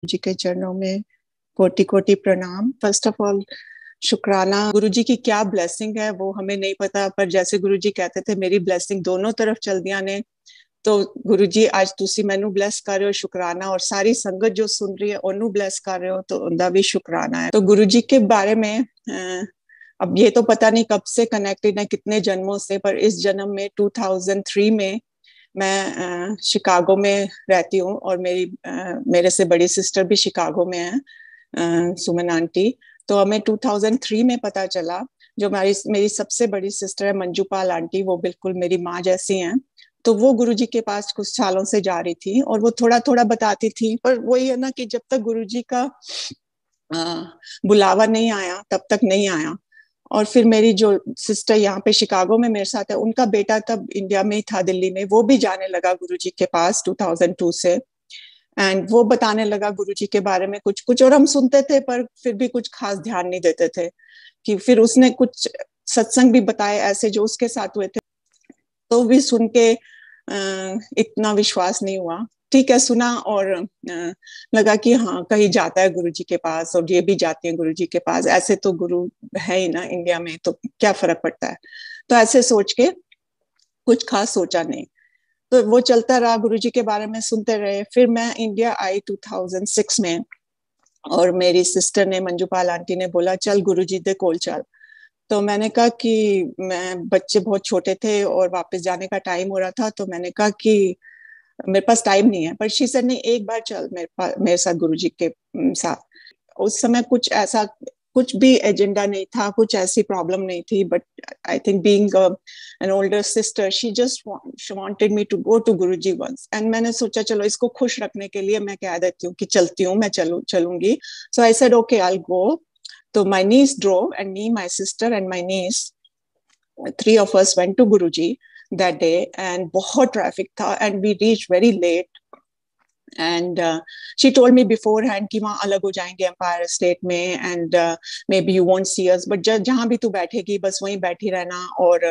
जी के चरणों में कोटि कोटि प्रणाम। फर्स्ट ऑफ ऑल शुक्राना। गुरु जी की क्या ब्लेसिंग है वो हमें नहीं पता, पर जैसे गुरु जी कहते थे मेरी ब्लेसिंग दोनों तरफ चल दिया ने। तो गुरु जी आज तुसी मैनू ब्लेस कर रहे हो, शुक्राना। और सारी संगत जो सुन रही है ओनू ब्लेस कर रहे हो, तो उनका भी शुक्राना है। तो गुरु जी के बारे में अब ये तो पता नहीं कब से कनेक्टेड है, कितने जन्मों से, पर इस जन्म में 2003 में मैं शिकागो में रहती हूँ और मेरे से बड़ी सिस्टर भी शिकागो में है, सुमन आंटी। तो हमें 2003 में पता चला, जो मेरी सबसे बड़ी सिस्टर है मंजूपाल आंटी, वो बिल्कुल मेरी माँ जैसी हैं। तो वो गुरुजी के पास कुछ सालों से जा रही थी और वो थोड़ा थोड़ा बताती थी, पर वही है ना कि जब तक गुरुजी का बुलावा नहीं आया तब तक नहीं आया। और फिर मेरी जो सिस्टर यहाँ पे शिकागो में मेरे साथ है, उनका बेटा तब इंडिया में ही था, दिल्ली में, वो भी जाने लगा गुरुजी के पास 2002 से। एंड वो बताने लगा गुरुजी के बारे में कुछ कुछ, और हम सुनते थे पर फिर भी कुछ खास ध्यान नहीं देते थे। कि फिर उसने कुछ सत्संग भी बताए ऐसे जो उसके साथ हुए थे, तो भी सुन के इतना विश्वास नहीं हुआ। ठीक है, सुना और लगा कि हाँ कहीं जाता है गुरुजी के पास, और ये भी जाती है गुरुजी के पास, ऐसे तो गुरु है ही ना इंडिया में, तो क्या फर्क पड़ता है। तो ऐसे सोच के कुछ खास सोचा नहीं। तो वो चलता रहा, गुरुजी के बारे में सुनते रहे। फिर मैं इंडिया आई 2006 में, और मेरी सिस्टर ने, मंजूपाल आंटी ने बोला चल गुरुजी दे कोल चल। तो मैंने कहा कि मैं, बच्चे बहुत छोटे थे और वापस जाने का टाइम हो रहा था, तो मैंने कहा कि मेरे पास टाइम नहीं है। पर शी सेड नहीं, एक बार चल मेरे साथ गुरुजी के साथ। उस समय कुछ ऐसा, कुछ भी एजेंडा नहीं था, कुछ ऐसी प्रॉब्लम नहीं थी, but I think being an older sister she just wanted me to go to Guruji once. And मैंने सोचा चलो इसको खुश रखने के लिए मैं कह देती हूँ कि चलती हूँ, मैं चलूंगी। So I said okay I will go. तो my niece drove, and me, my sister, and my niece, three of us went to Guruji that day, and बहुत traffic था, and we reached very late. And she told me beforehand कि वहाँ अलग हो जाएंगे empire state में, and maybe you won't see us, but जहाँ भी तू बैठेगी बस वहीं बैठी रहना। और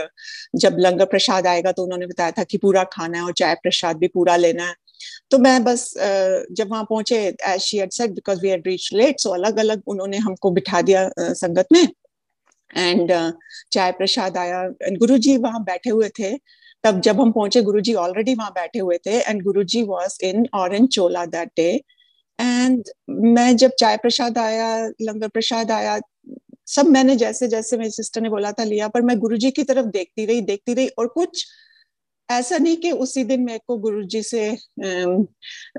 जब लंगर प्रसाद आएगा तो उन्होंने बताया था कि पूरा खाना है और चाय प्रसाद भी पूरा लेना है। तो मैं बस जब वहां पहुंचे, as she had said, because we had reached late, so अलग अलग उन्होंने हमको बिठा दिया संगत में। एंड चाय प्रसाद आया, एंड गुरुजी वहां बैठे हुए थे। तब जब हम पहुंचे गुरुजी ऑलरेडी वहां बैठे हुए थे, and Guruji was in orange Chola that day. And मैं जब चाय प्रसाद आया, लंगर प्रसाद आया, सब मैंने जैसे जैसे मेरी सिस्टर ने बोला था लिया, पर मैं गुरुजी की तरफ देखती रही। और कुछ ऐसा नहीं कि उसी दिन मेरे को गुरुजी से,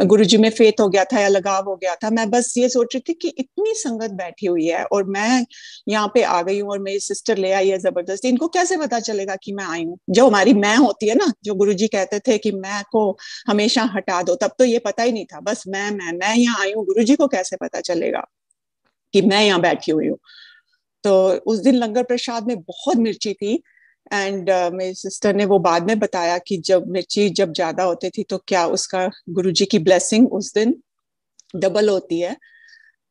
गुरुजी में फेथ हो गया था या लगाव हो गया था। मैं बस ये सोच रही थी कि इतनी संगत बैठी हुई है और मैं यहाँ पे आ गई हूँ, और मेरी सिस्टर ले आई है जबरदस्ती, इनको कैसे पता चलेगा कि मैं आई हूँ। जो हमारी मैं होती है ना, जो गुरुजी कहते थे कि मैं को हमेशा हटा दो, तब तो ये पता ही नहीं था, बस मैं यहाँ आई हूँ, गुरुजी को कैसे पता चलेगा कि मैं यहाँ बैठी हुई हूँ। तो उस दिन लंगर प्रसाद में बहुत मिर्ची थी। एंड मेरी सिस्टर ने वो बाद में बताया कि जब मिर्ची जब ज्यादा होती थी तो क्या उसका, गुरुजी की ब्लेसिंग उस दिन डबल होती है।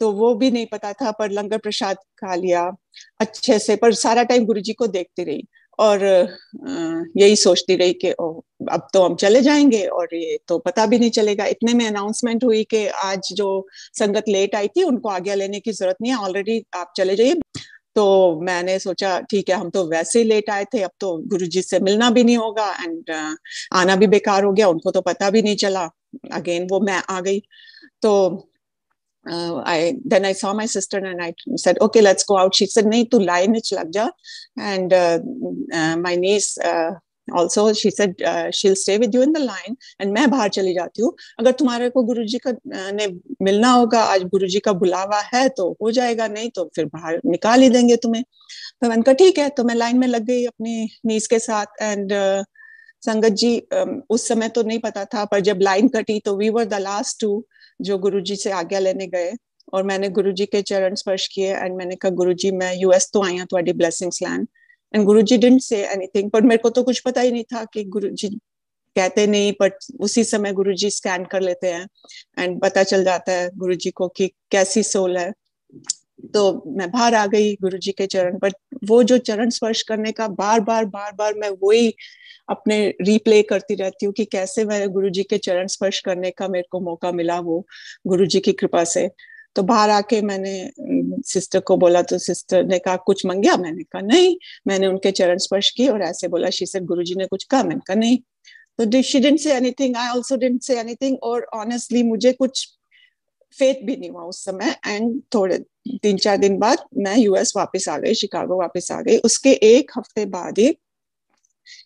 तो वो भी नहीं पता था, पर लंगर प्रसाद खा लिया अच्छे से, पर सारा टाइम गुरुजी को देखती रही। और यही सोचती रही कि अब तो हम चले जाएंगे और ये तो पता भी नहीं चलेगा। इतने में अनाउंसमेंट हुई कि आज जो संगत लेट आई थी उनको आज्ञा लेने की जरूरत नहीं है, ऑलरेडी आप चले जाइए। तो मैंने सोचा ठीक है, हम तो वैसे ही लेट आए थे, अब तो गुरुजी से मिलना भी नहीं होगा, एंड आना भी बेकार हो गया, उनको तो पता भी नहीं चला। अगेन वो मैं आ गई। तो then I saw my sister and I said, okay, let's go out. She said, नहीं तू लाइन में लग जा. And my niece also, she said, she'll stay with you in the line. And मैं बाहर चली जाती हूँ, अगर तुम्हारे को गुरुजी का ने मिलना होगा, आज गुरुजी का बुलावा है तो हो जाएगा, नहीं तो फिर बाहर निकाल ही देंगे तुम्हें। तो मैंने कहा ठीक है। तो मैं लाइन में लग गई अपनी नीस के साथ। एंड संगत जी, उस समय तो नहीं पता था, पर जब लाइन कटी तो we were the last two जो गुरुजी से आज्ञा लेने गए। और मैंने गुरुजी के चरण स्पर्श किए, एंड मैंने कहा गुरुजी मैं यूएस तो आई हूँ तुम्हारी blessings land. And Guruji didn't say anything, पर मेरे को तो कुछ पता ही नहीं था कि गुरुजी कहते नहीं, बट उसी समय गुरुजी स्कैन कर लेते हैं एंड पता चल जाता है गुरुजी को कि कैसी सोल है। तो मैं बाहर आ गई गुरुजी के चरण पर। वो जो चरण स्पर्श करने का बार बार मैं वही अपने रिप्ले करती रहती हूँ कि कैसे मैं गुरुजी के चरण स्पर्श करने का मेरे को मौका मिला, वो गुरुजी की कृपा से। तो बाहर आके मैंने सिस्टर को बोला, तो सिस्टर ने कहा कुछ मांगा? मैंने कहा नहीं। मैंने उनके चरण स्पर्श की और ऐसे बोला, शी सेड गुरुजी ने कुछ कहा? मैंने कहा नहीं। तो she didn't say anything, I also didn't say anything. और ऑनेस्टली मुझे कुछ फेथ भी नहीं हुआ उस समय। एंड थोड़े 3-4 दिन बाद मैं यूएस वापस आ गई, शिकागो वापस आ गई। उसके एक हफ्ते बाद ही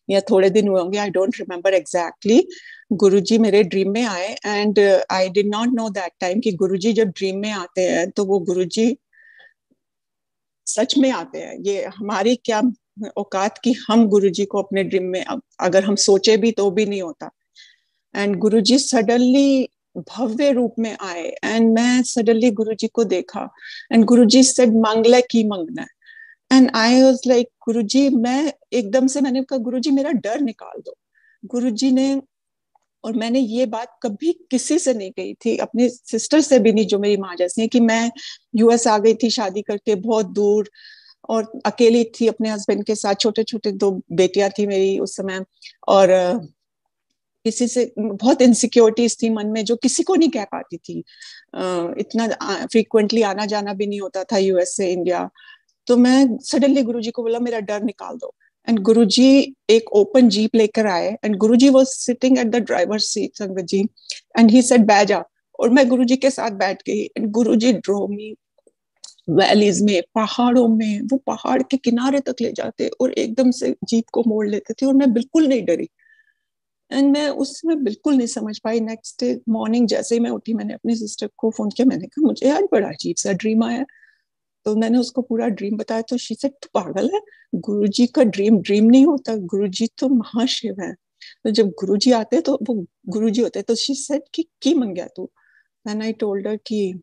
या थोड़े दिन हुए होंगे, आई डोंट रिमेम्बर एग्जैक्टली, गुरुजी मेरे ड्रीम में आए। And I did not know that time कि गुरुजी जब ड्रीम में आते हैं तो वो गुरुजी सच में आते हैं। ये हमारी क्या औकात की हम गुरुजी को अपने ड्रीम में अगर हम सोचे भी तो भी नहीं होता। एंड गुरुजी सडनली भव्य रूप में आए एंड मैं सडनली गुरुजी को देखा। एंड गुरुजी सेड मांगला की मंगना। एंड आई वाज लाइक गुरुजी, मैं एकदम से मैंने कहा गुरुजी मेरा डर निकाल दो। गुरुजी ने, और मैंने ये बात कभी किसी से नहीं कही थी, अपनी सिस्टर से भी नहीं जो मेरी माँ जैसी है, कि मैं यूएस आ गई थी शादी करके बहुत दूर और अकेली थी अपने हस्बैंड के साथ। छोटे छोटे 2 बेटियां थी मेरी उस समय। और किसी से बहुत इनसिक्योरिटीज थी मन में जो किसी को नहीं कह पाती थी। इतना फ्रीक्वेंटली आना जाना भी नहीं होता था यूएस से इंडिया। तो मैं सडनली गुरुजी को बोला मेरा डर निकाल दो। एंड गुरुजी एक ओपन जीप लेकर आए and Guruji was sitting at the driver seat, संगत जी। एंड ही सेड बैठ जा। और मैं गुरुजी के साथ बैठ गई and Guruji drove me valleys में, पहाड़ों में। वो पहाड़ के किनारे तक ले जाते और एकदम से जीप को मोड़ लेते थे और मैं बिल्कुल नहीं डरी। एंड मैं उसमें बिल्कुल नहीं समझ पाई। नेक्स्ट डे मॉर्निंग जैसे ही मैं उठी, मैंने अपनी सिस्टर को फोन किया। मैंने कहा मुझे आज बड़ा अजीब सा ड्रीम आया। तो मैंने उसको पूरा ड्रीम बताया। तो शी सेड तू पागल है, गुरुजी का ड्रीम ड्रीम नहीं होता, गुरुजी तो महाशिव है। तो जब गुरुजी आते हैं तो वो गुरुजी होते हैं। तो शी सेड कि की मांग गया तू? एंड आई टोल्ड हर कि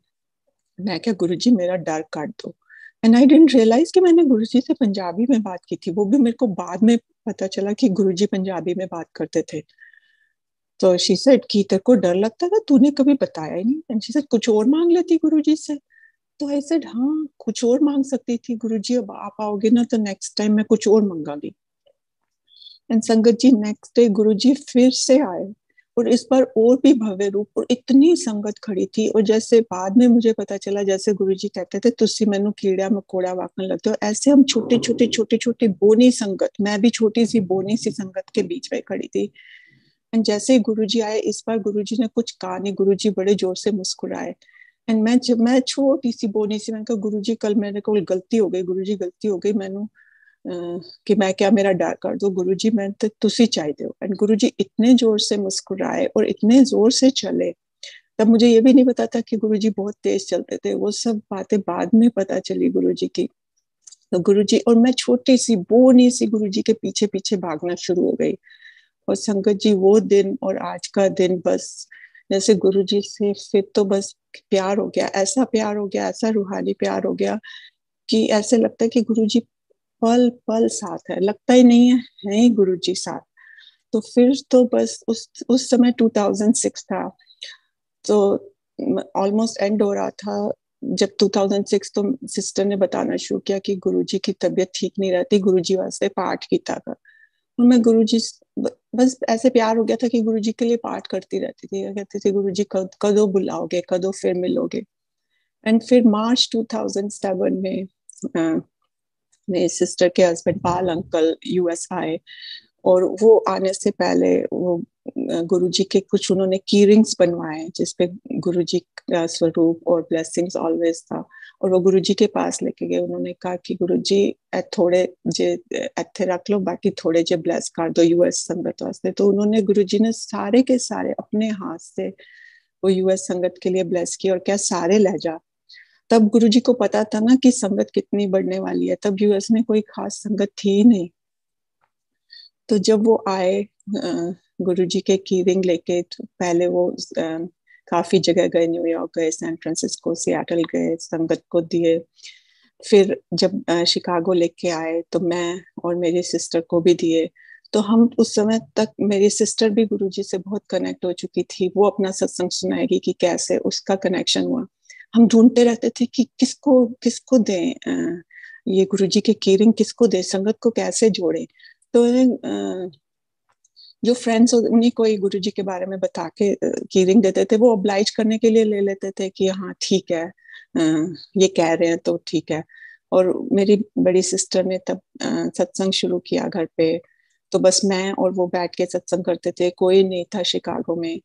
मैं क्या गुरुजी मेरा डर काट दो। एंड आई डिडंट रियलाइज कि मैंने गुरुजी से पंजाबी में बात की थी। वो भी मेरे को बाद में पता चला कि गुरुजी पंजाबी में बात करते थे। तो शी सेड कि तेरे को डर लगता था, तूने कभी बताया ही नहीं। एंड शी सेड कुछ और मांग लेती गुरुजी से। तो आई सेड हाँ कुछ और मांग सकती थी गुरुजी, अब आप आओगे ना तो नेक्स्ट टाइम मैं कुछ और मांगागी। एंड संगत जी नेक्स्ट डे गुरुजी फिर से आए और इस बार और भी भव्य रूप और इतनी संगत खड़ी थी। और जैसे बाद में मुझे पता चला, जैसे गुरुजी कहते थे तुसी मैनू कीड़ा मकोड़ा वाकन लगते हो, ऐसे हम छोटे छोटे बोनी संगत, मैं भी छोटी सी बोनी सी संगत के बीच में खड़ी थी। एंड जैसे ही गुरुजी आए, इस बार गुरुजी ने कुछ कहा नहीं, गुरुजी बड़े जोर से मुस्कुराए। एंड मैं छोटी सी बोनी सी, मैंने कहा गुरुजी कल मेरे को गलती हो गई, गुरुजी गलती हो गई मैनू कि मैं क्या मेरा डर कर दो गुरुजी, मैं तो तुसी चाहिए हो। एंड गुरुजी इतने जोर से मुस्कुराए और इतने जोर से चले। तब मुझे ये भी नहीं पता था कि गुरुजी बहुत तेज चलते थे। वो सब बातें बाद में पता चली गुरुजी की। तो गुरुजी और मैं छोटी सी बोनी सी गुरुजी के पीछे पीछे भागना शुरू हो गई। और संगत जी वो दिन और आज का दिन, बस जैसे गुरुजी से फिर तो बस प्यार हो गया, ऐसा प्यार हो गया, ऐसा रूहानी प्यार हो गया कि ऐसे लगता है कि गुरुजी पल पल साथ है, लगता ही नहीं है ही गुरुजी साथ। तो फिर तो बस उस समय 2006 था, तो ऑलमोस्ट एंड हो रहा था जब 2006 तो सिस्टर ने बताना शुरू किया कि गुरुजी की तबीयत ठीक नहीं रहती, गुरुजी वास्ते पाठ किया था। और मैं गुरुजी बस ऐसे प्यार हो गया था कि गुरुजी के लिए पाठ करती रहती थी। कहती थी गुरुजी कदों बुलाओगे, कदों फिर मिलोगे। एंड फिर मार्च 2007 में मेरे सिस्टर के हस्बैंड पाल अंकल यूएस आए। और वो आने से पहले वो गुरुजी के कुछ उन्होंने की रिंग्स बनवाए जिसपे गुरुजी का स्वरूप और ब्लेसिंग्स ऑलवेज था। और वो गुरुजी के पास लेके गए। उन्होंने कहा कि गुरुजी थोड़े जे इत्थे रख लो, बाकी थोड़े जे ब्लेस कर दो यूएस संगत वास्ते। तो उन्होंने गुरुजी ने सारे के सारे अपने हाथ से वो यूएस संगत के लिए ब्लेस किए। और क्या सारे लहजा, तब गुरुजी को पता था ना कि संगत कितनी बढ़ने वाली है। तब यूएस में कोई खास संगत थी ही नहीं। तो जब वो आए गुरुजी के की रिंग लेके, तो पहले वो काफी जगह गए, न्यूयॉर्क गए, सैन फ्रांसिस्को, सियाटल गए, संगत को दिए। फिर जब शिकागो लेके आए तो मैं और मेरी सिस्टर को भी दिए। तो हम उस समय तक, मेरी सिस्टर भी गुरुजी से बहुत कनेक्ट हो चुकी थी, वो अपना सत्संग सुनाएगी कि कैसे उसका कनेक्शन हुआ। हम ढूंढते रहते थे कि किसको किसको दें, ये गुरुजी के कीरिंग किसको दे, संगत को कैसे जोड़े। तो जो फ्रेंड्स उन्हीं को ही गुरुजी के बारे में बता के कीरिंग देते थे, वो ऑब्लाइज करने के लिए ले लेते थे कि हाँ ठीक है, ये कह रहे हैं तो ठीक है। और मेरी बड़ी सिस्टर ने तब सत्संग शुरू किया घर पे, तो बस मैं और वो बैठ के सत्संग करते थे, कोई नहीं था शिकागो में।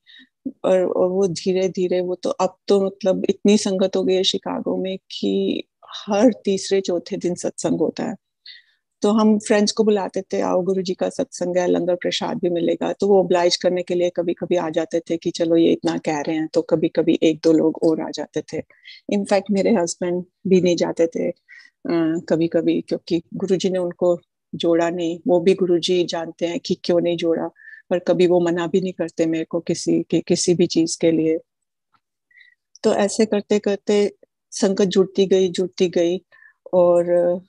और वो धीरे धीरे, वो तो अब तो मतलब इतनी संगत हो गई है शिकागो में कि हर तीसरे चौथे दिन सत्संग होता है। तो हम फ्रेंड्स को बुलाते थे, आओ गुरुजी का सत्संग है, लंगर प्रसाद भी मिलेगा, तो वो ओब्लाइज करने के लिए कभी कभी आ जाते थे कि चलो ये इतना कह रहे हैं, तो कभी कभी एक दो लोग और आ जाते थे। इनफैक्ट मेरे हस्बैंड भी नहीं जाते थे कभी कभी, क्योंकि गुरुजी ने उनको जोड़ा नहीं। वो भी गुरुजी जानते हैं कि क्यों नहीं जोड़ा, पर कभी वो मना भी नहीं करते मेरे को किसी भी चीज के लिए। तो ऐसे करते करते संगत जुड़ती गई। और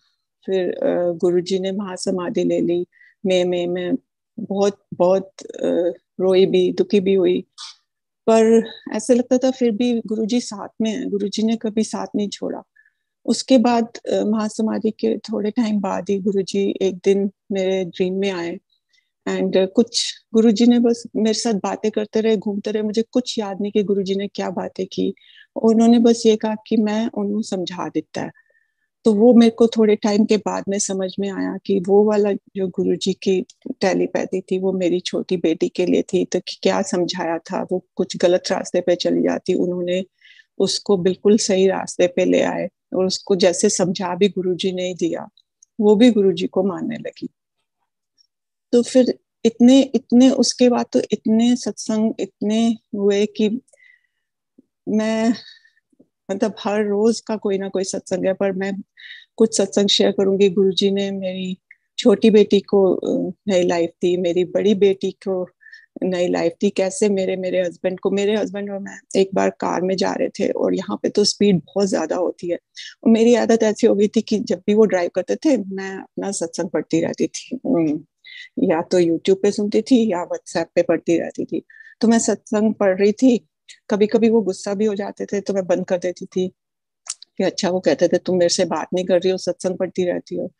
फिर गुरुजी ने महासमाधि ले ली। मैं बहुत बहुत रोई भी, दुखी भी हुई, पर ऐसे लगता था फिर भी गुरुजी साथ में है, गुरुजी ने कभी साथ नहीं छोड़ा। उसके बाद महासमाधि के थोड़े टाइम बाद ही गुरुजी एक दिन मेरे ड्रीम में आए। एंड कुछ गुरुजी ने बस मेरे साथ बातें करते रहे, घूमते रहे, मुझे कुछ याद नहीं कि गुरुजी ने क्या बातें की। उन्होंने बस ये कहा कि मैं उन्हें समझा देता है। तो वो मेरे को थोड़े टाइम के बाद में समझ में आया कि वो वाला जो गुरुजी की टेलीपैथी थी वो मेरी छोटी बेटी के लिए थी। तो क्या समझाया था, वो कुछ गलत रास्ते पे चली जाती, उन्होंने उसको बिल्कुल सही रास्ते पे ले आए, और उसको जैसे समझा भी गुरुजी ने ही दिया, वो भी गुरुजी को मानने लगी। तो फिर इतने इतने उसके बाद तो इतने सत्संग इतने हुए कि मैं, मतलब हर रोज का कोई ना कोई सत्संग है। पर मैं कुछ सत्संग शेयर करूंगी। गुरुजी ने मेरी छोटी बेटी को नई लाइफ दी, मेरी बड़ी बेटी को नई लाइफ दी। कैसे मेरे हस्बैंड और मैं एक बार कार में जा रहे थे, और यहाँ पे तो स्पीड बहुत ज्यादा होती है, और मेरी आदत ऐसी हो गई थी कि जब भी वो ड्राइव करते थे मैं अपना सत्संग पढ़ती रहती थी। या तो यूट्यूब पे सुनती थी या व्हाट्सएप पे पढ़ती रहती थी। तो मैं सत्संग पढ़ रही थी, कभी कभी वो गुस्सा भी हो जाते थे तो मैं बंद कर देती थी कि अच्छा, वो कहते थे तुम मेरे से बात नहीं कर रही हो, सत्संग पढ़ती रहती हो।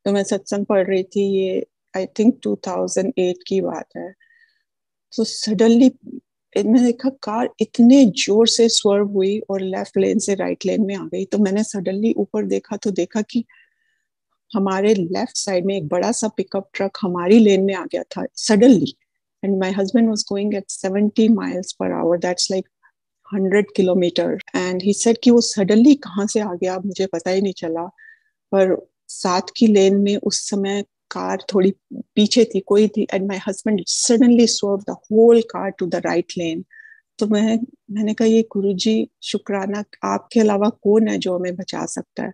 तो मैं सत्संग पढ़ रही थी, ये आई थिंक 2008 की बात है। तो सडनली मैंने देखा कार इतने जोर से स्वर्व हुई और लेफ्ट लेन से राइट लेन में आ गई। तो मैंने सडनली ऊपर देखा, तो देखा कि हमारे लेफ्ट साइड में एक बड़ा सा पिकअप ट्रक हमारी लेन में आ गया था suddenly. And my husband was going at 70 miles per our, that's like 100 kilometre. And he said कि वो सडनली कहाँ से आ गया मुझे पता ही नहीं चला। पर साथ की लेन में उस समय कार थोड़ी पीछे थी, कोई थी, and my husband suddenly swerve the whole car to the right lane. तो मैंने कहा ये गुरुजी शुक्राना, आपके अलावा कौन है जो हमें बचा सकता है।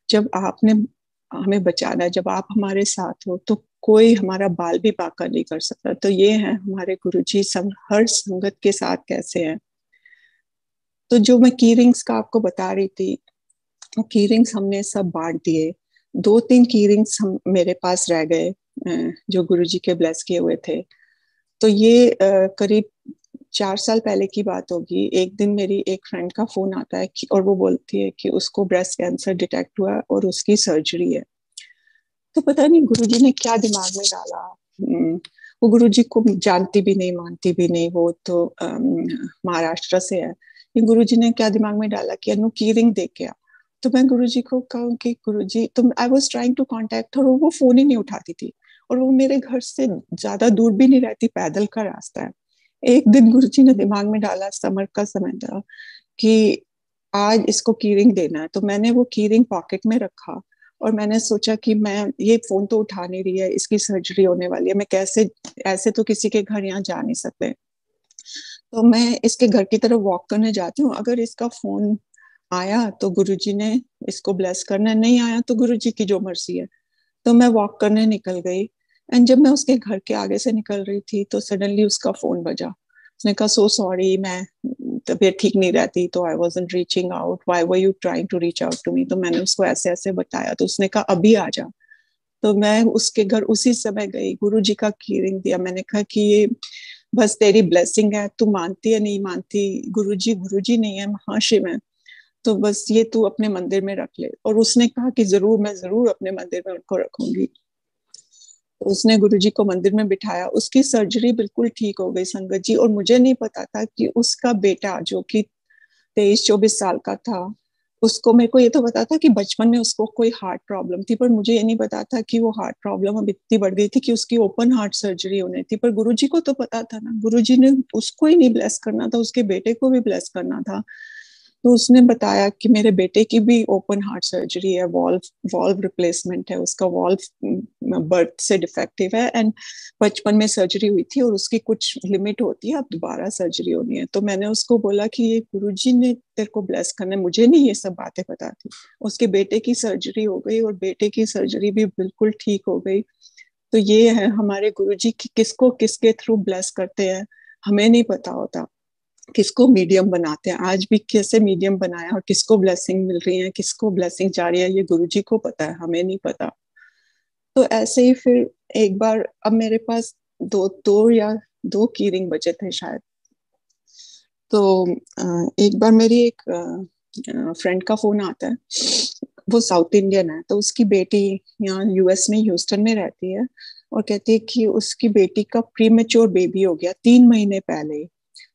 जब आपने हमें बचाना है, जब आप हमारे साथ हो, तो कोई हमारा बाल भी बांका नहीं कर सकता। तो ये है हमारे गुरुजी, हर संगत के साथ कैसे हैं। तो जो मैं की रिंग्स का आपको बता रही थी, वो की रिंग्स हमने सब बांट दिए। दो तीन की रिंग्स हम मेरे पास रह गए, जो गुरुजी के ब्लेस किए हुए थे। तो ये करीब 4 साल पहले की बात होगी। एक दिन मेरी एक फ्रेंड का फोन आता है और वो बोलती है कि उसको ब्रेस्ट कैंसर डिटेक्ट हुआ और उसकी सर्जरी है। तो पता नहीं गुरुजी ने क्या दिमाग में डाला। वो गुरुजी को जानती भी नहीं, मानती भी नहीं, वो तो महाराष्ट्र से है। ये गुरुजी ने क्या दिमाग में डाला कि अनु की रिंग दे के आ। तो मैं गुरुजी को कहूँ कि गुरुजी, तो I was trying to contact her, और वो फोन ही नहीं उठाती थी। और वो मेरे घर से ज्यादा दूर भी नहीं रहती, पैदल का रास्ता है। एक दिन गुरुजी ने दिमाग में डाला, समर का समय था, कि आज इसको की रिंग देना है। तो मैंने वो की रिंग पॉकेट में रखा, और मैंने सोचा कि मैं, ये फोन तो उठा नहीं रही है, इसकी सर्जरी होने वाली है, मैं कैसे, ऐसे तो किसी के घर यहाँ जा नहीं सकते। तो मैं इसके घर की तरफ वॉक करने जाती हूँ, अगर इसका फोन आया तो गुरुजी ने इसको ब्लेस करना है, नहीं आया तो गुरुजी की जो मर्जी है। तो मैं वॉक करने निकल गई। एंड जब मैं उसके घर के आगे से निकल रही थी तो सडनली उसका फोन बजा। उसने कहा सो सॉरी, मैं तबीयत ठीक नहीं रहती, तो I wasn't reaching out, why were you trying to reach out to me. तो मैंने उसको ऐसे ऐसे बताया, तो उसने कहा अभी आ जा। तो मैं उसके घर उसी समय गई, गुरु जी का कीरिंग दिया। मैंने कहा कि ये बस तेरी ब्लेसिंग है, तू मानती है नहीं मानती, गुरु जी नहीं है, महाशिव है। तो बस ये तू अपने मंदिर में रख ले। और उसने कहा कि जरूर, मैं जरूर अपने मंदिर में उनको रखूंगी। तो उसने गुरुजी को मंदिर में बिठाया, उसकी सर्जरी बिल्कुल ठीक हो गई संगत जी। और मुझे नहीं पता था कि उसका बेटा जो कि 23-24 साल का था, उसको, मेरे को ये तो पता था कि बचपन में उसको कोई हार्ट प्रॉब्लम थी, पर मुझे ये नहीं पता था कि वो हार्ट प्रॉब्लम अब इतनी बढ़ गई थी कि उसकी ओपन हार्ट सर्जरी होनी थी। पर गुरुजी को तो पता था ना, गुरुजी ने उसको ही नहीं ब्लेस करना था, उसके बेटे को भी ब्लेस करना था। तो उसने बताया कि मेरे बेटे की भी ओपन हार्ट सर्जरी है, वॉल्व वॉल्व रिप्लेसमेंट है, उसका वॉल्व बर्थ से डिफेक्टिव है, एंड बचपन में सर्जरी हुई थी और उसकी कुछ लिमिट होती है, अब दोबारा सर्जरी होनी है। तो मैंने उसको बोला कि ये गुरुजी ने तेरे को ब्लेस करना है, मुझे नहीं ये सब बातें पता थी। उसके बेटे की सर्जरी हो गई और बेटे की सर्जरी भी बिल्कुल ठीक हो गई। तो ये है हमारे गुरुजी कि किसको किसके थ्रू ब्लेस करते हैं, हमें नहीं पता होता। किसको मीडियम बनाते हैं, आज भी कैसे मीडियम बनाया और किसको ब्लेसिंग मिल रही है, किसको ब्लेसिंग जा रही है, ये गुरुजी को पता है, हमें नहीं पता। तो ऐसे ही फिर एक बार, अब मेरे पास दो दो या दो की रिंग बचे थे शायद। तो एक बार मेरी एक फ्रेंड का फोन आता है, वो साउथ इंडियन है, तो उसकी बेटी यहाँ यूएस में ह्यूस्टन में रहती है, और कहती है कि उसकी बेटी का प्रीमेच्योर बेबी हो गया 3 महीने पहले।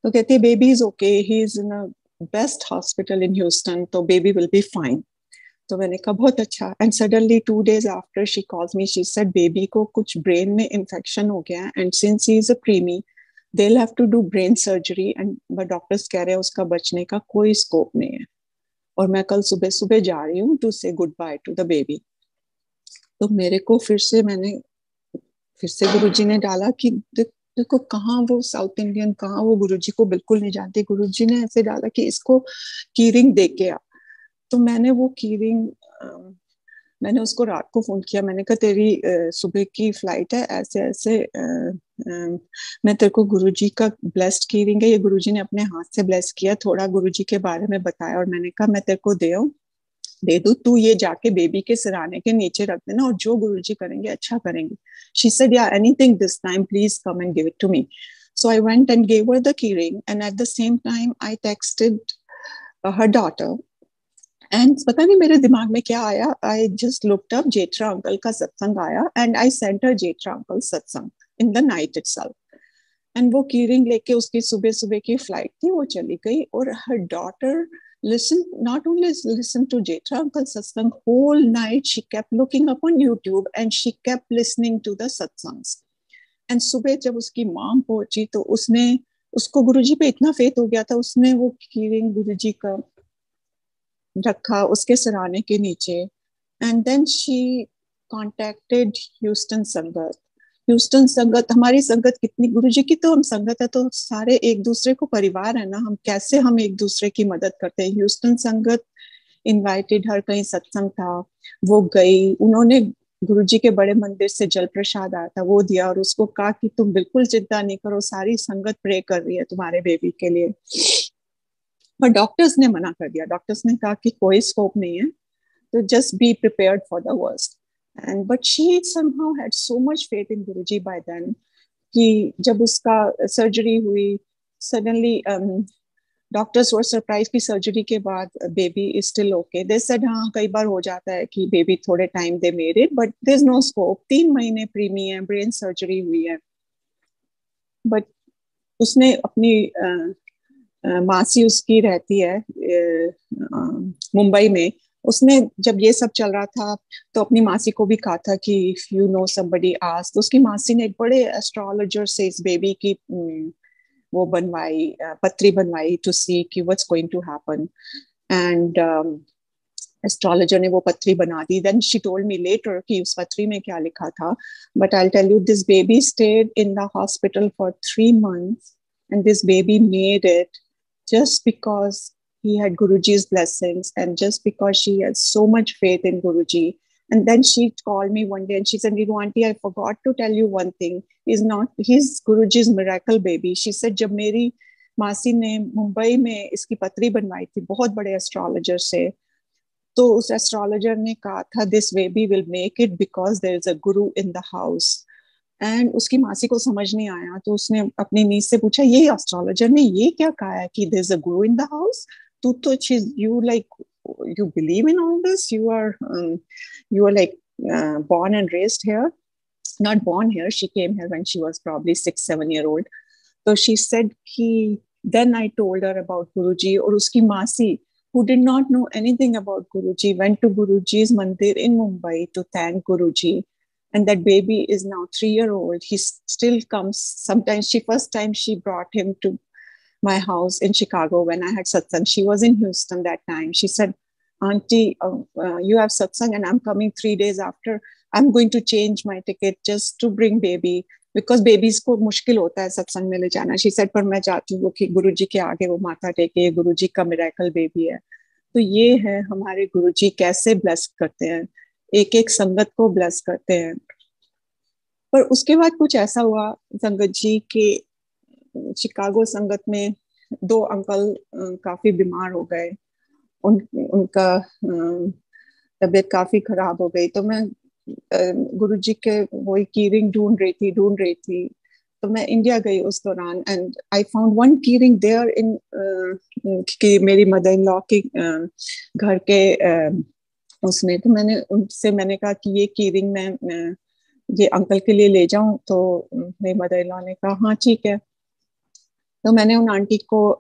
तो कहती है baby is okay, he is in a best hospital in Houston, तो बेबी विल बी फाइन। तो मैंने कहा बहुत अच्छा। And suddenly 2 days after she calls me, she said baby को कुछ ब्रेन में इन्फेक्शन हो गया है, and since he is a preemie they'll have to do brain surgery, and but doctors कह रहे हैं उसका बचने का कोई स्कोप नहीं है, और मैं कल सुबह सुबह जा रही हूँ टू से good by two the baby. तो मेरे को फिर से गुरुजी ने डाला कि देखो कहाँ वो साउथ इंडियन, कहाँ वो गुरुजी को बिल्कुल नहीं जानती। गुरुजी ने ऐसे डाला कि इसको की रिंग दे के आ। तो मैंने वो की रिंग, मैंने उसको रात को फोन किया, मैंने कहा तेरी सुबह की फ्लाइट है, ऐसे ऐसे मैं तेरे को गुरुजी का ब्लेस्ड की रिंग है, ये गुरुजी ने अपने हाथ से ब्लेस किया, थोड़ा गुरुजी के बारे में बताया, और मैंने कहा मैं तेरे को दे दू, तू ये जाके बेबी के सिराने के नीचे रख देना, और जो गुरुजी करेंगे अच्छा करेंगे। She said yeah anything this time please come and give it to me. So I went and gave her the keyring, and at the same time I texted her daughter. And पता नहीं मेरे दिमाग में क्या आया, I just looked up Jethra uncle का सत्संग आया, and I sent her Jethra uncle satsang in the night itself. And वो कीरिंग लेके, उसकी सुबह सुबह की फ्लाइट थी, वो चली गई, और हर daughter listen, not only listen to Jetra Uncle Satsang, whole night she kept looking up on YouTube and she kept listening to the satsangs. And सुबह जब उसकी मॉम पहुंची तो उसने, उसको गुरुजी पे इतना फेथ हो गया था, उसने वो कीरिंग गुरुजी का रखा उसके सराहने के नीचे। And then she contacted Houston Sangat. Houston Sangat, हमारी संगत कितनी, गुरुजी की तो हम संगत है तो सारे एक दूसरे को परिवार है ना, हम कैसे हम एक दूसरे की मदद करते हैं। ह्यूस्टन संगत इनवाइटेड हर, कहीं सत्संग था वो गई, उन्होंने गुरुजी के बड़े मंदिर से जल प्रसाद आया था वो दिया, और उसको कहा कि तुम बिल्कुल चिंता नहीं करो, सारी संगत प्रे कर रही है तुम्हारे बेबी के लिए। पर डॉक्टर्स ने मना कर दिया, डॉक्टर्स ने कहा कि कोई स्कोप नहीं है, तो just be prepared for the worst. And but she somehow had so much faith in Guruji by then कि जब उसका सर्जरी हुई, सडनली डॉक्टर्स वर सरप्राइज की सर्जरी के बाद baby is still okay. They said हाँ कई बार हो जाता है कि बेबी थोड़े time they made it, but there is no scope, 3 महीने प्रीमी है, ब्रेन सर्जरी हुई है। बट उसने अपनी मासी उसकी रहती है मुंबई में, उसने जब ये सब चल रहा था तो अपनी मासी को भी कहा था कि if you know somebody ask, तो उसकी मासी ने एक बड़े एस्ट्रोलॉजर से इस बेबी की वो बनवाई, पत्री बनवाई टू सी कि what's going to happen. And astrologer ने वो पत्री बना दी। Then she told me later कि उस पत्री में क्या लिखा था, but I tell you this baby stayed in the hospital for 3 months, and this baby made it just because he had Guruji's blessings and just because she has so much faith in Guruji. And then she called me one day and she said, Niru auntie, I forgot to tell you one thing. He's Guruji's miracle baby. She said, जब मेरी मासी ने मुंबई में इसकी पत्री बनवाई थी बहुत बड़े एस्ट्रोलॉजर से, तो उस एस्ट्रोलॉजर ने कहा था this baby will make it because there is a guru in the house. And उसकी मासी को समझ नहीं आया, तो उसने अपनी नीस से पूछा ये एस्ट्रोलॉजर ने ये क्या कहा है कि there is a guru in the house. तू तो चीज you believe in all this, you are like born and raised here, not born here, she came here when she was probably 6-7 year old. So she said कि then I told her about Guruji, और उसकी मासी who did not know anything about Guruji went to Guruji's mandir in Mumbai to thank Guruji. And that baby is now 3 year old. He still comes sometimes. First time she brought him to my house in Chicago when I had satsang. She was in Houston that time. She said, Auntie, you have satsang and I'm coming 3 days after. I'm going to change my ticket just to bring baby. Because babies को मुश्किल होता है सत्संग में ले जाना. She said पर मैं जाती हूँ कि गुरुजी के आगे वो माथा टेके, गुरुजी का मिरेकल बेबी है. तो ये है हमारे गुरुजी कैसे ब्लेस करते हैं, एक एक संगत को ब्लेस करते हैं. पर उसके बाद कुछ ऐसा हुआ संगत जी के शिकागो संगत में 2 अंकल काफी बीमार हो गए. उनका तबीयत काफी खराब हो गई. तो मैं गुरुजी के वही की रिंग ढूंढ रही थी. तो मैं इंडिया गई उस दौरान एंड आई फाउंड वन की रिंग देयर इन कि मेरी मदर इन लॉ के घर के उसमें. तो मैंने कहा कि ये की रिंग मैं ये अंकल के लिए ले जाऊं. तो मेरी मदर इन लॉ ने कहा हाँ ठीक है. तो मैंने उन आंटी को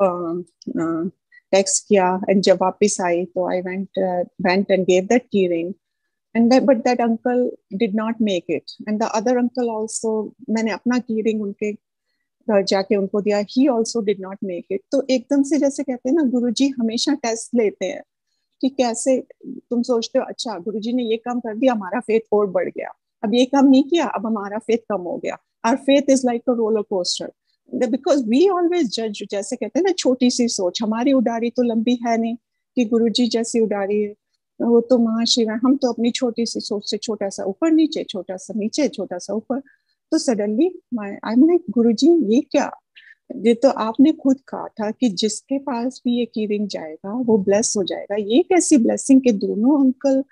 टेक्स्ट किया एंड जब वापस आई तो I went and gave that की ring. But that uncle did not make it, and the other uncle also, मैंने अपना की रिंग उनके घर जाके उनको दिया. He also did not make it. तो एकदम से जैसे कहते हैं ना, गुरुजी हमेशा टेस्ट लेते हैं कि कैसे. तुम सोचते हो अच्छा गुरुजी ने ये काम कर दिया, हमारा फेथ और बढ़ गया. अब ये काम नहीं किया, अब हमारा फेथ कम हो गया. Our faith is like a roller coaster because we always judge. जैसे कहते हैं ना, छोटी सी सोच. हमारी उडारी तो लंबी है नहीं कि गुरुजी जैसी उडारी है, वो तो महाशिव है. हम तो अपनी छोटी सी सोच से छोटा सा ऊपर नीचे, छोटा सा नीचे, छोटा सा ऊपर. तो सडनली आई एम लाइक गुरुजी ये क्या. ये तो आपने खुद कहा था कि जिसके पास भी ये की रिंग जाएगा वो ब्लेस हो जाएगा. ये कैसी ब्लेसिंग के दोनों अंकल,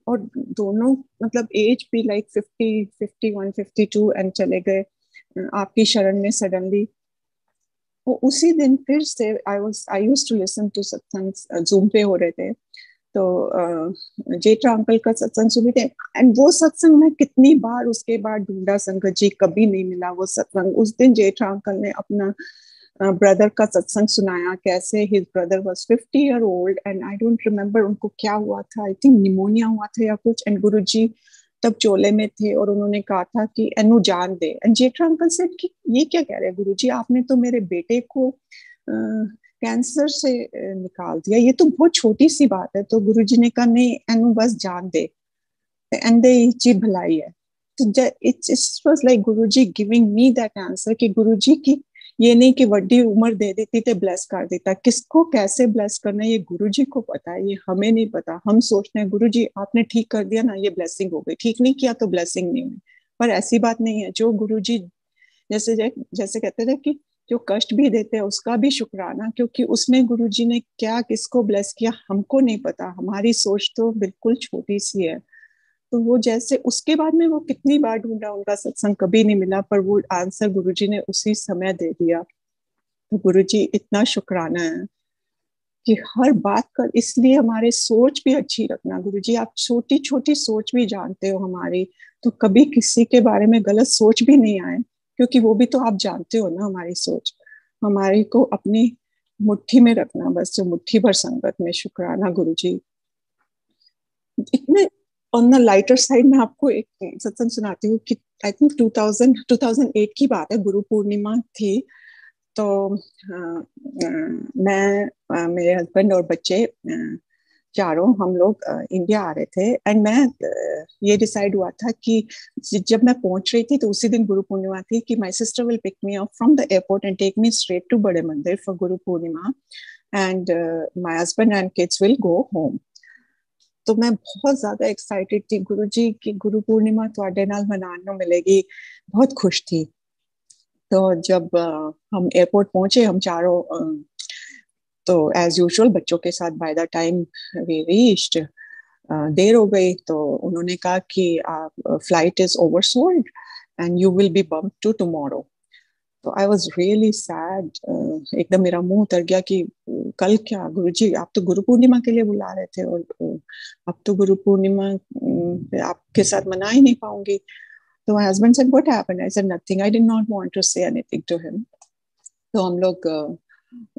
और दोनों मतलब एज भी लाइक 50, 51, 52 एंड चले गए आपकी शरण में सडनली. वो उसी दिन फिर से I used to listen to satsang Zoom पे हो रहे थे. तो जेठा अंकल का सत्संग सुने थे एंड वो सत्संग में कितनी बार उसके बाद ढूंढा संगत जी, कभी नहीं मिला वो सत्संग. उस दिन जेठा अंकल ने अपना ब्रदर का सत्संग सुनाया, कैसे his brother was 50 year old and I don't remember उनको क्या हुआ था. आई थिंक निमोनिया हुआ था या कुछ. एंड गुरुजी तब चोले में थे और उन्होंने कहा था कि एनु जान दे. एंड जेठा अंकल सेड कि ये क्या कह रहे हैं गुरुजी, आपने तो मेरे बेटे को कैंसर से निकाल दिया, ये तो बहुत छोटी सी बात है. तो गुरुजी ने कहा नहीं एनु बस जान दे, एंड दे जी भलाई है. तो it was like Guruji giving me that answer कि गुरुजी की ये नहीं कि वड्डी उम्र दे देती थे ब्लेस कर देता. किसको कैसे ब्लेस करना है ये गुरुजी को पता है, ये हमें नहीं पता. हम सोचते हैं गुरुजी आपने ठीक कर दिया ना, ये ब्लेसिंग हो गई. ठीक नहीं किया तो ब्लेसिंग नहीं हुई. पर ऐसी बात नहीं है. जो गुरुजी जैसे कहते थे कि जो कष्ट भी देते हैं उसका भी शुक्राना, क्योंकि उसमें गुरुजी ने क्या किसको ब्लेस किया हमको नहीं पता. हमारी सोच तो बिल्कुल छोटी सी है. तो वो जैसे उसके बाद में वो कितनी बार ढूंढा, उनका सत्संग कभी नहीं मिला, पर वो आंसर गुरुजी ने उसी समय दे दिया. तो गुरुजी इतना शुक्राना है कि हर बात कर. इसलिए हमारे सोच भी अच्छी रखना गुरुजी. आप छोटी छोटी सोच भी जानते हो हमारी, तो कभी किसी के बारे में गलत सोच भी नहीं आए, क्योंकि वो भी तो आप जानते हो ना हमारी सोच. हमारी को अपनी मुट्ठी में रखना बस, जो मुट्ठी भर संगत में. शुक्राना गुरुजी. इतने ऑन द लाइटर साइड में आपको एक सत्संग सुनाती हूँ कि आई थिंक 2008 की बात है, गुरु पूर्णिमा थी. तो मैं मेरे हस्बैंड और बच्चे चारों हम लोग इंडिया आ रहे थे. एंड मैं ये डिसाइड हुआ था कि जब मैं पहुंच रही थी तो उसी दिन गुरु पूर्णिमा थी कि my sister will pick me up from the airport and take me straight to बड़े मंदिर for Guru Purnima and my husband and kids will go home. तो मैं बहुत ज्यादा एक्साइटेड थी. गुरुजी की गुरु पूर्णिमा ਤੁਹਾਡੇ ਨਾਲ मनाने मिलेगी, बहुत खुश थी. तो जब हम एयरपोर्ट पहुंचे हम चारों, तो एज यूजुअल बच्चों के साथ by the time we reached देर हो गई. तो उन्होंने कहा कि flight is oversold and you will be bump to tomorrow. तो आई वाज रियली सैड. एकदम मेरा मुंह उतर गया कि कल क्या गुरुजी, आप तो गुरु पूर्णिमा के लिए बुला रहे थे, और अब तो गुरु पूर्णिमा आपके साथ मना ही नहीं पाऊंगी। तो my husband said what happened, I said nothing, I did not want to say anything to him. तो हम लोग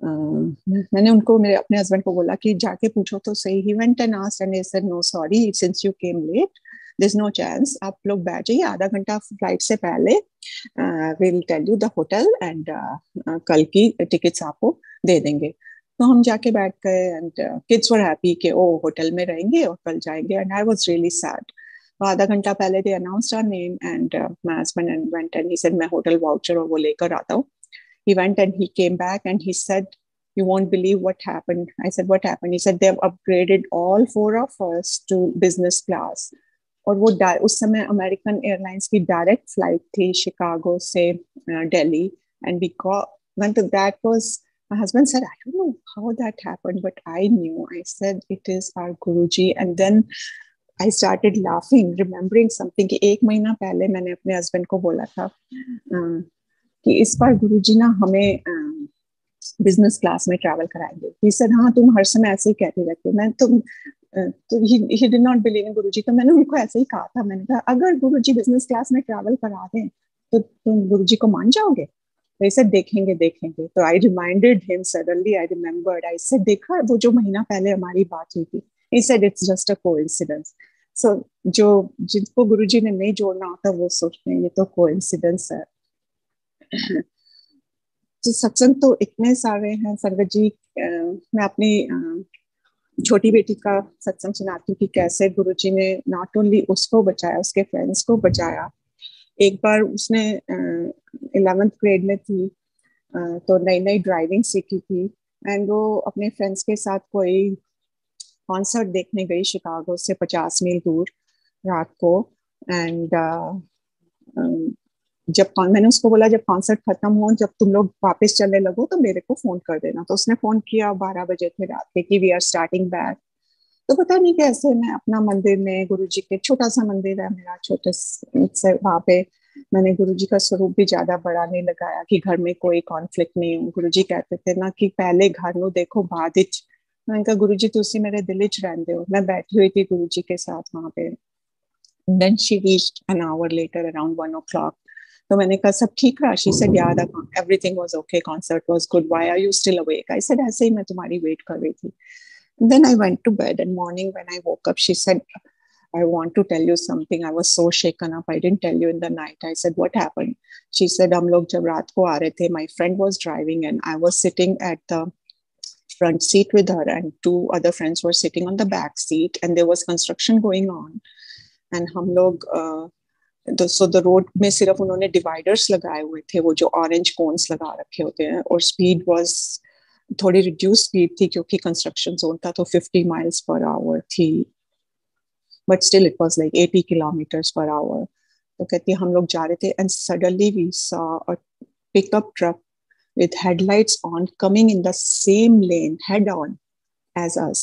मैंने उनको, मेरे अपने हस्बैंड को बोला कि जाके पूछो तो सही। He went and asked and he said no sorry, since you came late there is no chance, आप लोग बैठ जाइए आधा घंटा फ्लाइट से पहले, will tell you the hotel and कल की टिकट्स आपको दे देंगे। तो हम जाके बैठ गए एंड किड्स वर हैप्पी कि ओ होटल में रहेंगे और कल जाएंगे, and I was really sad. तो आधा घंटा पहले they announced our name and my husband and went and he said मैं होटल वाउचर और वो लेकर आता हूँ। He went and he came back and he said, you won't believe what happened. I said, what happened? He said, they've upgraded all four of us to business class. और वो उस समय American Airlines की direct flight थी Chicago से Delhi, and we went to that was, my husband said, I don't know how that happened, but I knew. I said, it is our Guruji. And then I started laughing, remembering something कि एक महीना पहले मैंने अपने husband को बोला था कि इस बार गुरुजी ना हमें बिजनेस क्लास में ट्रैवल कराएंगे। ही सेड हाँ तुम हर समय ऐसे ही कहते रहते हो। मैं तो he did not believe in Guruji. तो मैंने उनको ऐसे ही कहा था, मैंने कहा अगर गुरुजी बिजनेस क्लास में ट्रैवल करा दें तो तुम गुरुजी को मान जाओगे? तो ऐसे देखेंगे देखेंगे। तो I reminded him, suddenly I remembered, I said देखा वो जो महीना पहले हमारी बात हुई थी। He said it's just a coincidence. So जो जिनको गुरुजी ने नहीं जोड़ना होता वो सोचते हैं ये तो कोइंसिडेंस है। तो सत्संग तो इतने सारे हैं संगत जी। मैं अपनी छोटी बेटी का सत्संग सुनाती हूँ कि कैसे गुरुजी ने नॉट ओनली उसको बचाया, उसके फ्रेंड्स को बचाया। एक बार उसने 11th ग्रेड में थी, तो नई नई ड्राइविंग सीखी थी, एंड वो अपने फ्रेंड्स के साथ कोई कॉन्सर्ट देखने गई शिकागो से 50 मील दूर रात को। एंड जब मैंने उसको बोला जब कॉन्सर्ट खत्म हो, जब तुम लोग वापस चलने लगो तो मेरे को फोन कर देना। तो उसने फोन किया, 12 बजे थे रात के, कि वी आर स्टार्टिंग बैक। तो पता नहीं कैसे मैं अपना मंदिर में, गुरुजी के छोटा सा मंदिर है मेरा, छोटे से वहां पे मैंने गुरुजी का स्वरूप भी ज्यादा बड़ा नहीं लगाया कि घर में कोई कॉन्फ्लिक्ट नहीं हो। गुरुजी कहते थे ना कि पहले घर नो देखो बाद इच। मैंने कहा गुरुजी तुसी मेरे दिल च रहंदे हो। मैं बैठी हुई थी गुरुजी के साथ वहां पे। Then she reached an hour later around 1 o'clock। तो मैंने कहा सब ठीक रहा? She said yeah everything was okay, concert was good, why are you still awake? I said ऐसे ही मैं तुम्हारी वेट कर रही थी। Then I went to bed, and morning when I woke up, she said, I want to tell you something. I was so shaken up. I didn't tell you in the night. I said, what happened? She said, हम लोग जब रात को आ रहे थे, my friend was driving and I was sitting at the front seat with her, and two other friends were sitting on the back seat, and there was construction going on. And हम लोग so the road में सिर्फ उन्होंने dividers लगाए हुए थे, वो जो ऑरेंज कोन्स लगा रखे होते हैं, और स्पीड वाज थोड़ी रिड्यूस स्पीड थी क्योंकि कंस्ट्रक्शन जोन था, तो 50 माइल्स पर आवर थी, but still it was like 80 kilometres per hour. तो कहती है हम लोग जा रहे थे and suddenly we saw a pickup truck with headlights on coming in the same lane head on as us.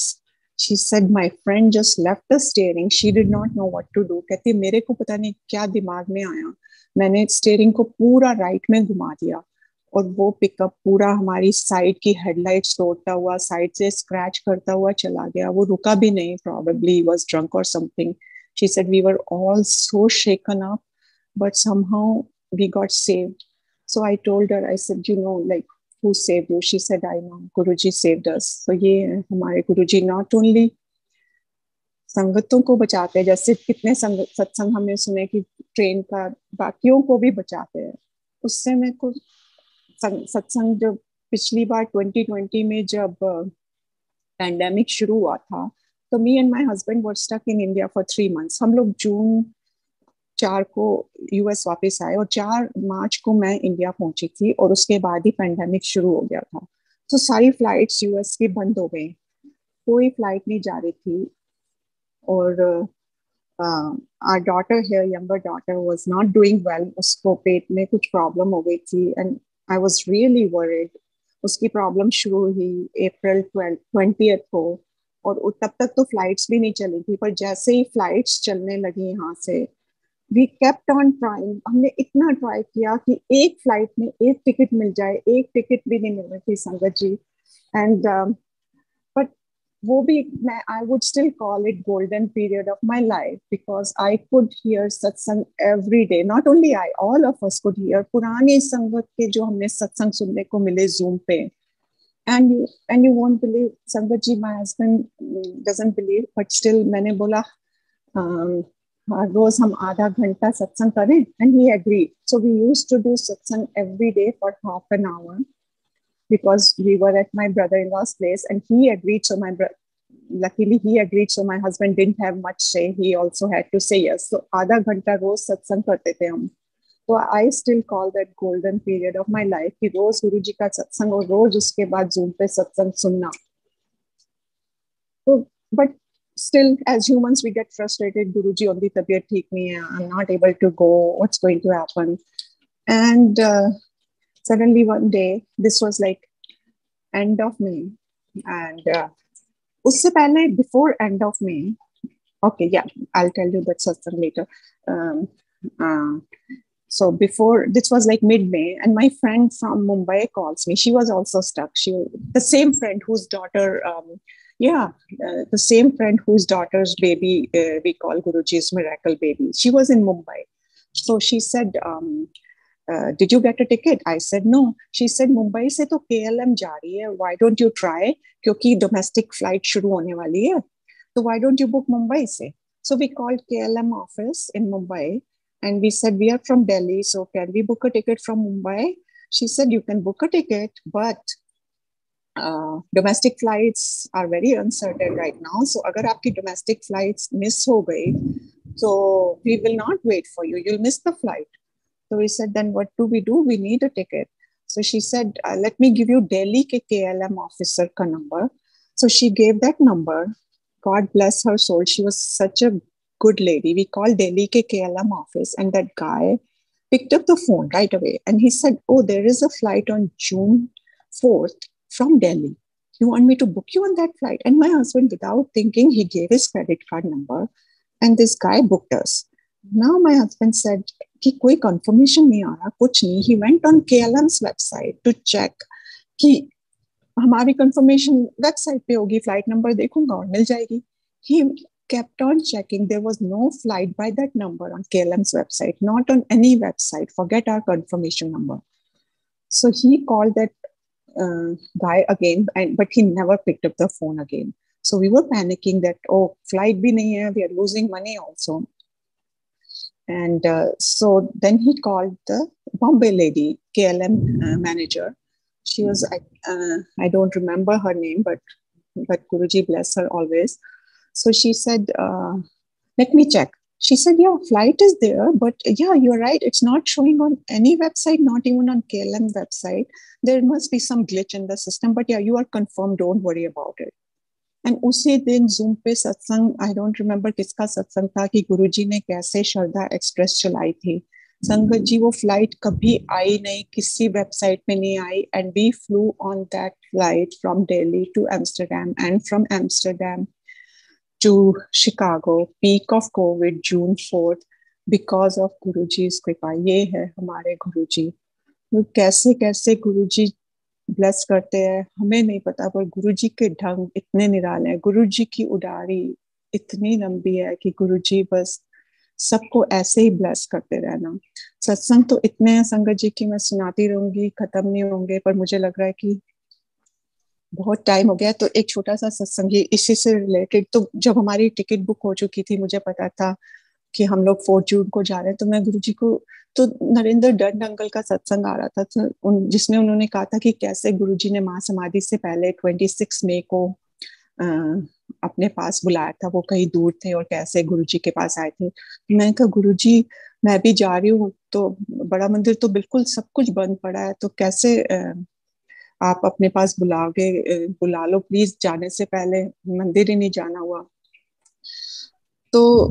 She said my friend just left the steering, she did not know what to do. कहती मेरे को पता नहीं क्या दिमाग में आया, मैंने स्टीयरिंग को पूरा राइट में घुमा दिया और वो पिकअप पूरा हमारी साइड की हेडलाइट्स तोड़ता हुआ, साइड से स्क्रैच करता हुआ चला गया। वो रुका भी नहीं, probably he was drunk or something. She said we were all so shaken up, but somehow we got saved. So I told her, I said, you know, like, who saved you? She said, I know, Guruji saved us. So ये हमारे Guruji not only संगतों को बचाते हैं, जैसे कितने सत्संग हमने सुने कि ट्रेन का बाकियों को भी बचाते हैं। उससे मैं कुछ सत्संग जब पिछली बार 2020 में जब पैंडेमिक शुरू हुआ था, तो me and my husband were stuck in India for 3 months। हम लोग जून 4 को यूएस वापस आए और 4 मार्च को मैं इंडिया पहुंची थी, और उसके बाद ही पैंडेमिक शुरू हो गया था। तो सारी फ्लाइट्स यूएस की बंद हो गई, कोई फ्लाइट नहीं जा रही थी। और our daughter here, younger daughter, was not doing well. उसको पेट में कुछ प्रॉब्लम हो गई थी and I was really worried. उसकी प्रॉब्लम शुरू हुई अप्रैल 20th को, और तब तक तो फ्लाइट्स भी नहीं चली थी। पर जैसे ही फ्लाइट्स चलने लगी यहाँ से, वी केप्ट ऑन ट्राइंग। हमने इतना ट्राई किया कि एक फ्लाइट में एक टिकट मिल जाए, एक टिकट भी नहीं मिल रही थी संगत जी। एंड बट वो भी मैं I would still call it golden period of my life because I could hear satsang every day, not only I, all of us could hear पुराने संगत के जो हमने सत्संग सुनने को मिले जूम पे. And you won't believe sangat ji, my husband doesn't believe but still मैंने बोला रोज हम आधा घंटा सत्संग करें, and he agree. So we used to do satsang every day for half an hour because we were at my brother-in-law's place and he agreed. So luckily he agreed, so my husband didn't have much say, he also had to say yes. So आधा घंटा रोज सत्संग करते थे हम. तो I still call that golden period of my life कि रोज गुरु जी का सत्संग और रोज उसके बाद जूम पे सत्संग सुनना. तो but still as humans we get frustrated, गुरु जी उनकी तबीयत ठीक नहीं है, I'm not able to go, what's going to happen. And suddenly one day, this was like end of May, and उससे पहले before end of May, okay, yeah, I'll tell you that satsang later. um, uh, so before, this was like mid-May, and my friend from Mumbai calls me. She was also stuck. The same friend whose daughter, the same friend whose daughter's baby we call Guruji's miracle baby. She was in Mumbai, so she said, did you get a ticket? I said no. She said Mumbai से तो KLM जा रही है, why don't you try, क्योंकि domestic flight शुरू होने वाली है, so why don't you book Mumbai से. So we called KLM office in Mumbai and we said we are from Delhi, so can we book a ticket from Mumbai. She said you can book a ticket, but domestic flights are very uncertain right now, so अगर आपकी domestic flights miss हो गई, so we will not wait for you, you'll miss the flight. So we said, then what do? We need a ticket. So she said, let me give you Delhi ke KLM officer ka number. So she gave that number. God bless her soul. She was such a good lady. We called Delhi ke KLM office and that guy picked up the phone right away. And he said, oh, there is a flight on June 4th from Delhi. You want me to book you on that flight? And my husband, without thinking, he gave his credit card number and this guy booked us. Now my husband said, कि कोई confirmation नहीं आ रहा, कुछ नहीं. He went on KLM's website to check कि हमारी confirmation website पे होगी, फ्लाइट नंबर देखूंगा और मिल जाएगी. He kept on checking. There was no flight by that number on KLM's website, not on any website. Forget our confirmation number. So he called that guy again, but he never picked up the phone again. So we were panicking that, oh, flight bhi nahi hai, we are losing money also. And so then he called the Bombay lady, KLM manager. She was, I don't remember her name, but Guruji bless her always. So she said, let me check. She said, yeah, flight is there, but yeah, you're right. It's not showing on any website, not even on KLM website. There must be some glitch in the system, but yeah, you are confirmed. Don't worry about it. And उसी दिन zoom पे सत्संग, I don't remember किसका सत्संग था, कि गुरुजी ने कैसे श्रद्धा एक्सप्रेस चलाई थी. संगत जी, वो फ्लाइट कभी आई नहीं, किसी वेबसाइट पे नहीं आई. And we flew on that flight from Delhi to Amsterdam and from Amsterdam to Chicago, peak of covid, June 4th, because of गुरुजी's कृपा. ये है हमारे गुरुजी. तो कैसे कैसे गुरुजी ब्लेस करते हैं हमें नहीं पता, पर गुरुजी के ढंग इतने निराले हैं, गुरुजी की उडारी इतनी लंबी है कि गुरुजी बस सबको ऐसे ही ब्लेस करते रहना. सत्संग तो इतने हैं संगत जी की मैं सुनाती रहूंगी, खत्म नहीं होंगे, पर मुझे लग रहा है कि बहुत टाइम हो गया. तो एक छोटा सा सत्संग इसी से रिलेटेड. तो जब हमारी टिकट बुक हो चुकी थी, मुझे पता था कि हम लोग 4 जून को जा रहे हैं, तो मैं गुरुजी को, तो नरेंद्र दंड अंकल का सत्संग आ रहा था, तो जिसमें उन्होंने कहा था कि कैसे गुरुजी ने महासमाधि से पहले 26 मई को अपने पास बुलाया था, वो कहीं दूर थे और कैसे गुरुजी के पास आए थे. मैंने कहा गुरुजी मैं भी जा रही हूँ, तो बड़ा मंदिर तो बिल्कुल सब कुछ बंद पड़ा है, तो कैसे आप अपने पास बुलाओगे, बुला लो प्लीज, जाने से पहले मंदिर ही नहीं जाना हुआ. तो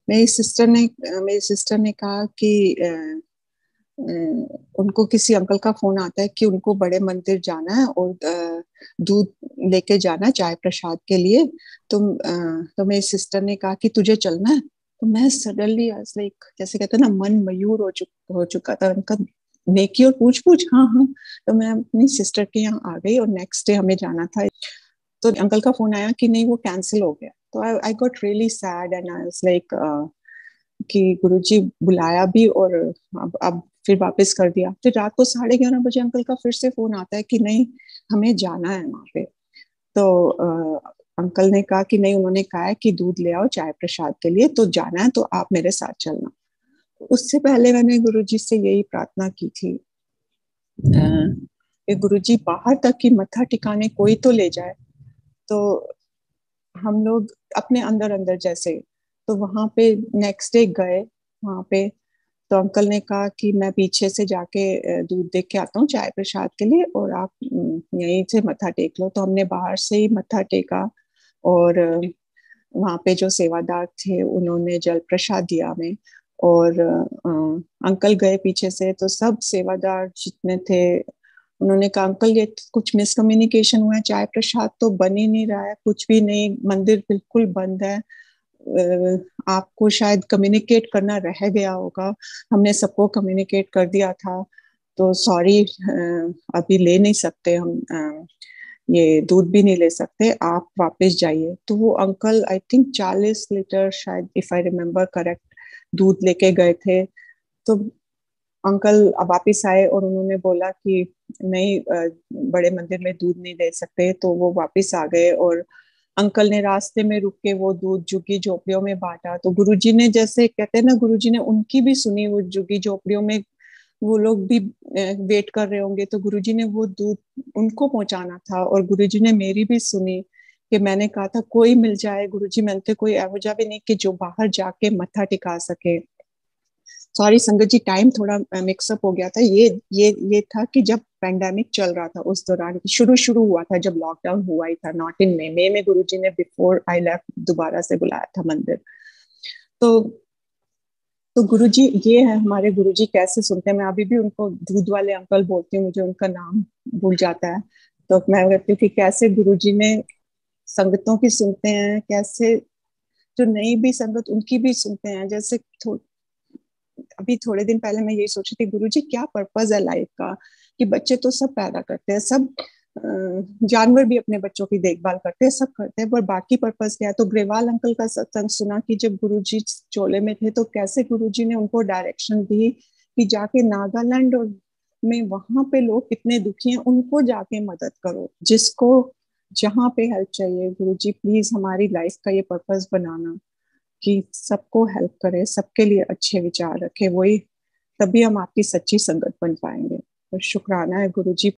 मेरी सिस्टर ने कहा कि उनको किसी अंकल का फोन आता है कि उनको बड़े मंदिर जाना है और दूध लेके जाना है चाय प्रसाद के लिए. तो मेरी सिस्टर ने कहा कि तुझे चलना है. तो मैं सडनली लाइक, जैसे कहते हैं ना, मन मयूर हो चुका था. उनका नेकी और पूछ पूछ, हाँ हाँ। तो मैं अपनी सिस्टर के यहाँ आ गई और नेक्स्ट डे हमें जाना था। तो अंकल का फोन आया कि नहीं वो कैंसिल हो गया। तो I got really sad and I was like कि गुरुजी बुलाया भी और अब फिर वापस कर दिया। फिर रात को 11:30 बजे अंकल का फिर से फोन आता है कि नहीं हमें जाना है वहां पे। तो अंकल ने कहा कि नहीं, उन्होंने कहा है कि दूध ले आओ चाय प्रसाद के लिए, तो जाना है तो आप मेरे साथ चलना। उससे पहले मैंने गुरुजी से यही प्रार्थना की थी कि गुरुजी बाहर तक की मत्था टिकाने कोई तो ले जाए। तो हम लोग अपने अंदर अंदर जैसे, तो वहां पे नेक्स्ट डे गए वहां पे। तो अंकल ने कहा कि मैं पीछे से जाके दूध देख के आता हूँ चाय प्रसाद के लिए, और आप यहीं से मत्था टेक लो। तो हमने बाहर से ही मत्था टेका और वहां पे जो सेवादार थे उन्होंने जल प्रसाद दिया हमें। और अंकल गए पीछे से, तो सब सेवादार जितने थे उन्होंने कहा अंकल ये कुछ मिसकम्युनिकेशन हुआ है, चाय प्रसाद तो बन ही नहीं रहा है, कुछ भी नहीं, मंदिर बिल्कुल बंद है। आपको शायद कम्युनिकेट करना रह गया होगा, हमने सबको कम्युनिकेट कर दिया था, तो सॉरी, अभी ले नहीं सकते हम, ये दूध भी नहीं ले सकते, आप वापस जाइए। तो वो अंकल आई थिंक 40 लीटर शायद, इफ आई रिमेम्बर करेक्ट, दूध लेके गए थे। तो अंकल वापिस आए और उन्होंने बोला कि नहीं, बड़े मंदिर में दूध नहीं ले सकते, तो वो वापिस आ गए। और अंकल ने रास्ते में रुक के वो दूध झुग्गी झोपड़ियों में बांटा। तो गुरुजी ने, जैसे कहते हैं ना, गुरुजी ने उनकी भी सुनी, वो झुग्गी झोपड़ियों में वो लोग भी वेट कर रहे होंगे, तो गुरुजी ने वो दूध उनको पहुंचाना था। और गुरुजी ने मेरी भी सुनी कि मैंने कहा था कोई मिल जाए गुरुजी, मैंने कोई एवजा भी नहीं कि जो बाहर जाके मत्था टिका सके। सॉरी संगत जी, टाइम थोड़ा मिक्सअप हो गया था। ये था कि जब पेंडेमिक चल रहा था उस दौरान शुरू शुरू हुआ था, जब लॉकडाउन हुआ ही था, नॉट इन मई में गुरुजी ने बिफोर आई लेफ्ट दोबारा से बुलाया था मंदिर। तो तो गुरुजी ये है हमारे गुरुजी, कैसे सुनते हैं। मैं अभी भी उनको दूध वाले अंकल बोलती हूँ, मुझे उनका नाम भूल जाता है। तो मैं कहती हूँ कि कैसे गुरुजी ने संगतों की सुनते हैं, कैसे जो नई भी संगत उनकी भी सुनते हैं। जैसे अभी थोड़े दिन पहले मैं यही सोच रही थी, गुरुजी क्या पर्पस है लाइफ का, कि बच्चे तो सब पैदा करते हैं, सब जानवर भी अपने बच्चों की देखभाल करते हैं, सब करते हैं, पर बाकी पर्पस क्या है। तो ग्रेवाल अंकल का सत्संग सुना कि जब गुरुजी चोले में थे तो कैसे गुरुजी ने उनको डायरेक्शन दी कि जाके नागालैंड और में वहां पे लोग कितने दुखी हैं, उनको जाके मदद करो, जिसको जहाँ पे हेल्प चाहिए। गुरुजी प्लीज हमारी लाइफ का ये पर्पस बनाना कि सबको हेल्प करे, सबके लिए अच्छे विचार रखे, वही तभी हम आपकी सच्ची संगत बन पाएंगे। तो शुक्राना है गुरु जी।